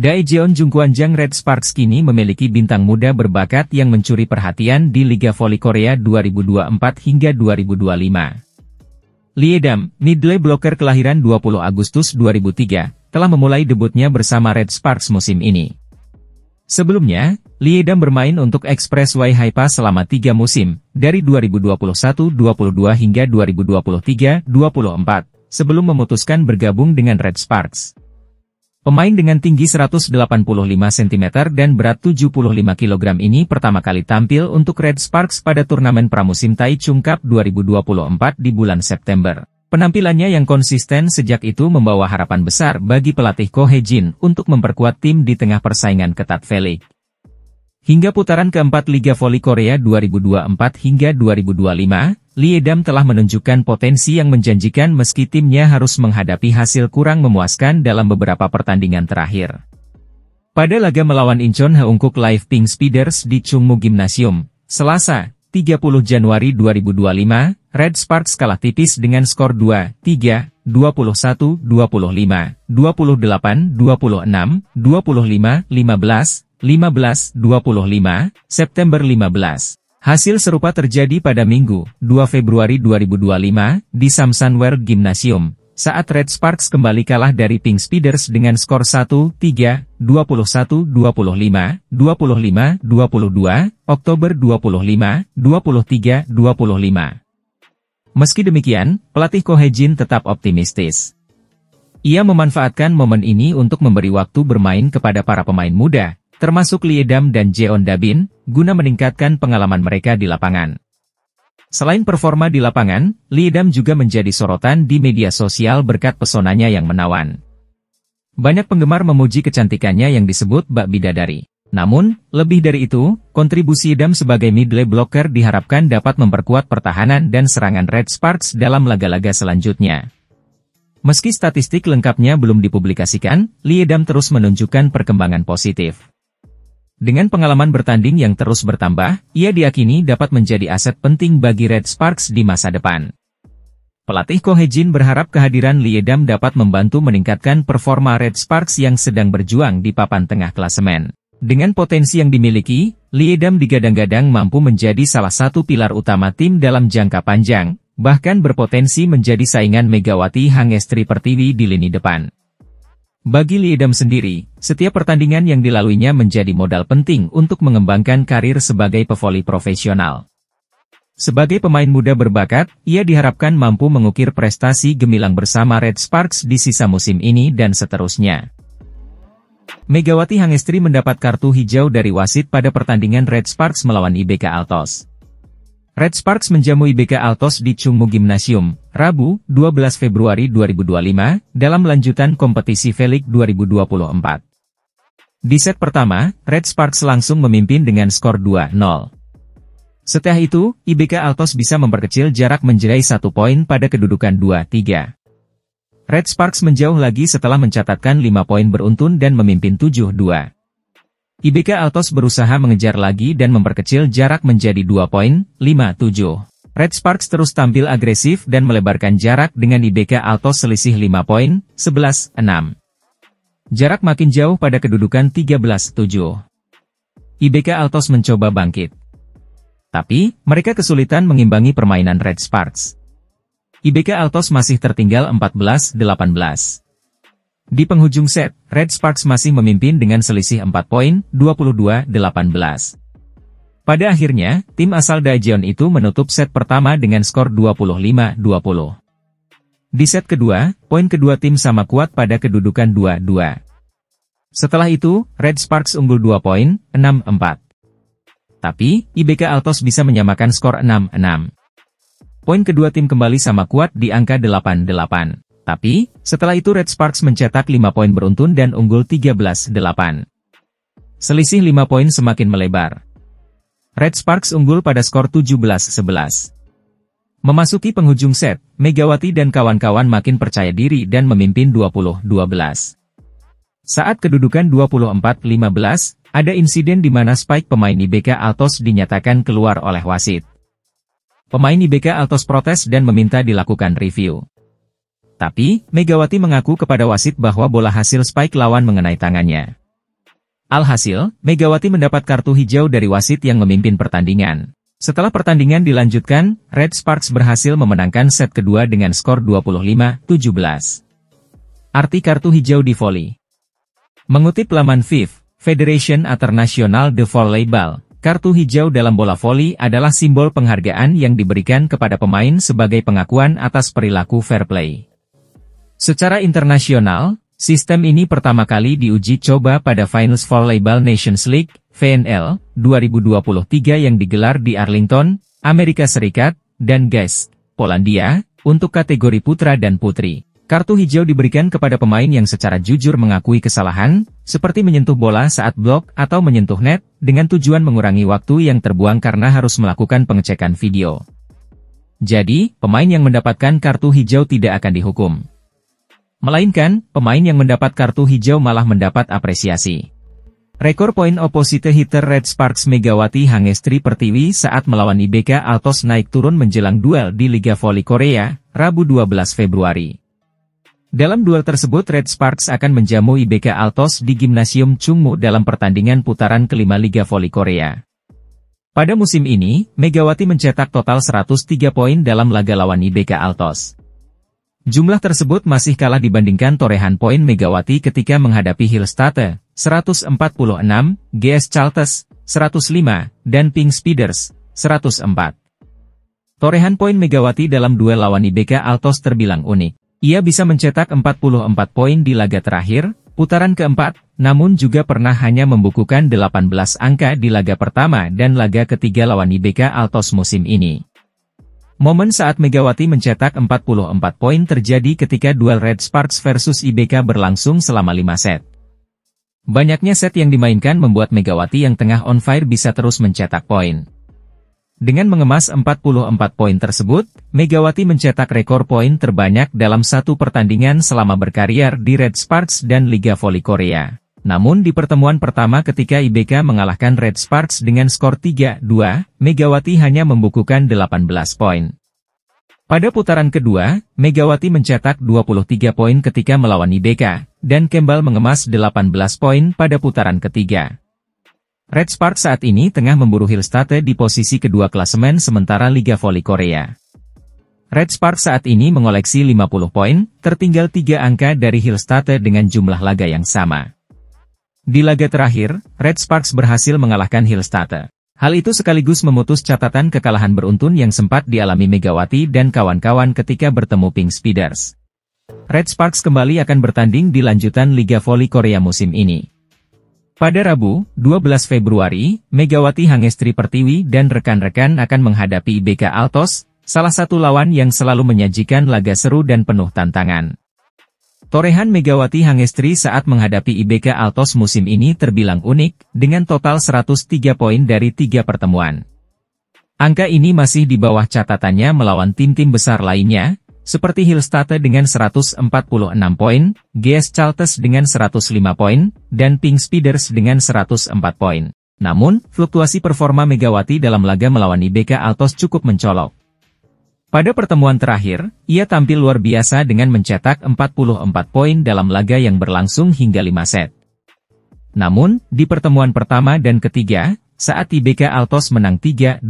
Daejeon Jungkwanjang Red Sparks kini memiliki bintang muda berbakat yang mencuri perhatian di Liga Voli Korea 2024 hingga 2025. Lee Dam, middle blocker kelahiran 20 Agustus 2003, telah memulai debutnya bersama Red Sparks musim ini. Sebelumnya, Lee Dam bermain untuk Express Y Haifa selama 3 musim, dari 2021-22 hingga 2023-24, sebelum memutuskan bergabung dengan Red Sparks. Pemain dengan tinggi 185 cm dan berat 75 kg ini pertama kali tampil untuk Red Sparks pada turnamen pramusim Taichung Cup 2024 di bulan September. Penampilannya yang konsisten sejak itu membawa harapan besar bagi pelatih Ko Hae-jin untuk memperkuat tim di tengah persaingan ketat V-League. Hingga putaran keempat Liga Voli Korea 2024 hingga 2025, Lee Dam telah menunjukkan potensi yang menjanjikan meski timnya harus menghadapi hasil kurang memuaskan dalam beberapa pertandingan terakhir. Pada laga melawan Incheon Haeunkook Live Pink Speeders di Chungmu Gymnasium, Selasa, 30 Januari 2025, Red Sparks kalah tipis dengan skor 2-3, 21-25, 28-26, 25-15, 15-25, September 15. Hasil serupa terjadi pada Minggu, 2 Februari 2025, di Samsan World Gymnasium, saat Red Sparks kembali kalah dari Pink Speeders dengan skor 1-3, 21-25, 25-22, Oktober 25, 23-25. Meski demikian, pelatih Ko Hae-jin tetap optimistis. Ia memanfaatkan momen ini untuk memberi waktu bermain kepada para pemain muda, termasuk Lee Dam dan Jeon Dabin, guna meningkatkan pengalaman mereka di lapangan. Selain performa di lapangan, Lee Dam juga menjadi sorotan di media sosial berkat pesonanya yang menawan. Banyak penggemar memuji kecantikannya yang disebut bak bidadari. Namun, lebih dari itu, kontribusi Dam sebagai middle blocker diharapkan dapat memperkuat pertahanan dan serangan Red Sparks dalam laga-laga selanjutnya. Meski statistik lengkapnya belum dipublikasikan, Lee Dam terus menunjukkan perkembangan positif. Dengan pengalaman bertanding yang terus bertambah, ia diyakini dapat menjadi aset penting bagi Red Sparks di masa depan. Pelatih Ko Hae-jin berharap kehadiran Lee Dam dapat membantu meningkatkan performa Red Sparks yang sedang berjuang di papan tengah klasemen. Dengan potensi yang dimiliki, Lee Dam digadang-gadang mampu menjadi salah satu pilar utama tim dalam jangka panjang, bahkan berpotensi menjadi saingan Megawati Hangestri Pertiwi di lini depan. Bagi Lee Dam sendiri, setiap pertandingan yang dilaluinya menjadi modal penting untuk mengembangkan karir sebagai pevoli profesional. Sebagai pemain muda berbakat, ia diharapkan mampu mengukir prestasi gemilang bersama Red Sparks di sisa musim ini dan seterusnya. Megawati Hangestri mendapat kartu hijau dari wasit pada pertandingan Red Sparks melawan IBK Altos. Red Sparks menjamu IBK Altos di Chungmu Gymnasium, Rabu, 12 Februari 2025, dalam lanjutan kompetisi V-League 2024. Di set pertama, Red Sparks langsung memimpin dengan skor 2-0. Setelah itu, IBK Altos bisa memperkecil jarak menjadi 1 poin pada kedudukan 2-3. Red Sparks menjauh lagi setelah mencatatkan 5 poin beruntun dan memimpin 7-2. IBK Altos berusaha mengejar lagi dan memperkecil jarak menjadi 2 poin, 5-7. Red Sparks terus tampil agresif dan melebarkan jarak dengan IBK Altos selisih 5 poin, 11-6. Jarak makin jauh pada kedudukan 13-7. IBK Altos mencoba bangkit. Tapi, mereka kesulitan mengimbangi permainan Red Sparks. IBK Altos masih tertinggal 14-18. Di penghujung set, Red Sparks masih memimpin dengan selisih 4 poin, 22-18. Pada akhirnya, tim asal Daejeon itu menutup set pertama dengan skor 25-20. Di set kedua, poin kedua tim sama kuat pada kedudukan 2-2. Setelah itu, Red Sparks unggul 2 poin, 6-4. Tapi, IBK Altos bisa menyamakan skor 6-6. Poin kedua tim kembali sama kuat di angka 8-8. Tapi, setelah itu Red Sparks mencetak 5 poin beruntun dan unggul 13-8. Selisih 5 poin semakin melebar. Red Sparks unggul pada skor 17-11. Memasuki penghujung set, Megawati dan kawan-kawan makin percaya diri dan memimpin 20-12. Saat kedudukan 24-15, ada insiden di mana spike pemain IBK Altos dinyatakan keluar oleh wasit. Pemain IBK Altos protes dan meminta dilakukan review. Tapi, Megawati mengaku kepada wasit bahwa bola hasil spike lawan mengenai tangannya. Alhasil, Megawati mendapat kartu hijau dari wasit yang memimpin pertandingan. Setelah pertandingan dilanjutkan, Red Sparks berhasil memenangkan set kedua dengan skor 25-17. Arti kartu hijau di voli. Mengutip laman FIF, Federation Internationale de Volleyball, kartu hijau dalam bola voli adalah simbol penghargaan yang diberikan kepada pemain sebagai pengakuan atas perilaku fair play. Secara internasional, sistem ini pertama kali diuji coba pada Finals Volleyball Nations League, VNL, 2023 yang digelar di Arlington, Amerika Serikat, dan Gdańsk, Polandia, untuk kategori putra dan putri. Kartu hijau diberikan kepada pemain yang secara jujur mengakui kesalahan, seperti menyentuh bola saat blok atau menyentuh net, dengan tujuan mengurangi waktu yang terbuang karena harus melakukan pengecekan video. Jadi, pemain yang mendapatkan kartu hijau tidak akan dihukum. Melainkan, pemain yang mendapat kartu hijau malah mendapat apresiasi. Rekor poin opposite hitter Red Sparks Megawati Hangestri Pertiwi saat melawan IBK Altos naik turun menjelang duel di Liga Voli Korea, Rabu 12 Februari. Dalam duel tersebut Red Sparks akan menjamu IBK Altos di Gimnasium Chungmu dalam pertandingan putaran kelima Liga Voli Korea. Pada musim ini, Megawati mencetak total 103 poin dalam laga lawan IBK Altos. Jumlah tersebut masih kalah dibandingkan torehan poin Megawati ketika menghadapi Hillstatte, 146, GS Chalters, 105, dan Pink Speeders, 104. Torehan poin Megawati dalam duel lawan IBK Altos terbilang unik. Ia bisa mencetak 44 poin di laga terakhir, putaran keempat, namun juga pernah hanya membukukan 18 angka di laga pertama dan laga ketiga lawan IBK Altos musim ini. Momen saat Megawati mencetak 44 poin terjadi ketika duel Red Sparks versus IBK berlangsung selama 5 set. Banyaknya set yang dimainkan membuat Megawati yang tengah on fire bisa terus mencetak poin. Dengan mengemas 44 poin tersebut, Megawati mencetak rekor poin terbanyak dalam satu pertandingan selama berkarier di Red Sparks dan Liga Voli Korea. Namun di pertemuan pertama ketika IBK mengalahkan Red Sparks dengan skor 3-2, Megawati hanya membukukan 18 poin. Pada putaran kedua, Megawati mencetak 23 poin ketika melawan IBK, dan kembali mengemas 18 poin pada putaran ketiga. Red Sparks saat ini tengah memburu Hillstatte di posisi kedua klasemen sementara Liga Voli Korea. Red Sparks saat ini mengoleksi 50 poin, tertinggal 3 angka dari Hillstatte dengan jumlah laga yang sama. Di laga terakhir, Red Sparks berhasil mengalahkan Hillstatte. Hal itu sekaligus memutus catatan kekalahan beruntun yang sempat dialami Megawati dan kawan-kawan ketika bertemu Pink Speeders. Red Sparks kembali akan bertanding di lanjutan Liga Voli Korea musim ini. Pada Rabu, 12 Februari, Megawati Hangestri Pertiwi dan rekan-rekan akan menghadapi IBK Altos, salah satu lawan yang selalu menyajikan laga seru dan penuh tantangan. Torehan Megawati Hangestri saat menghadapi IBK Altos musim ini terbilang unik, dengan total 103 poin dari 3 pertemuan. Angka ini masih di bawah catatannya melawan tim-tim besar lainnya, seperti Hillstatte dengan 146 poin, GS Chalters dengan 105 poin, dan Pink Speeders dengan 104 poin. Namun, fluktuasi performa Megawati dalam laga melawan IBK Altos cukup mencolok. Pada pertemuan terakhir, ia tampil luar biasa dengan mencetak 44 poin dalam laga yang berlangsung hingga 5 set. Namun, di pertemuan pertama dan ketiga, saat IBK Altos menang 3-2,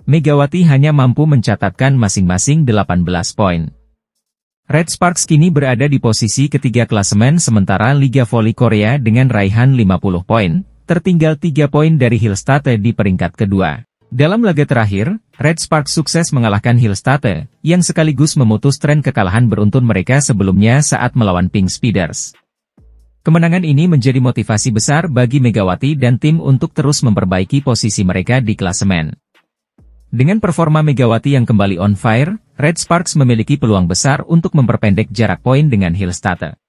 Megawati hanya mampu mencatatkan masing-masing 18 poin. Red Sparks kini berada di posisi ketiga klasemen sementara Liga Voli Korea dengan raihan 50 poin, tertinggal 3 poin dari Hillstatte di peringkat kedua. Dalam laga terakhir, Red Sparks sukses mengalahkan Hillstatte, yang sekaligus memutus tren kekalahan beruntun mereka sebelumnya saat melawan Pink Speeders. Kemenangan ini menjadi motivasi besar bagi Megawati dan tim untuk terus memperbaiki posisi mereka di klasemen. Dengan performa Megawati yang kembali on fire, Red Sparks memiliki peluang besar untuk memperpendek jarak poin dengan Hillstatte.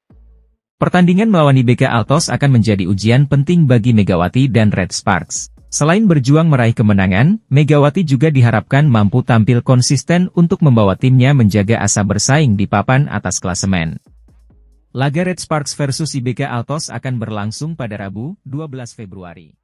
Pertandingan melawan IBK Altos akan menjadi ujian penting bagi Megawati dan Red Sparks. Selain berjuang meraih kemenangan, Megawati juga diharapkan mampu tampil konsisten untuk membawa timnya menjaga asa bersaing di papan atas klasemen. Laga Red Sparks versus IBK Altos akan berlangsung pada Rabu, 12 Februari.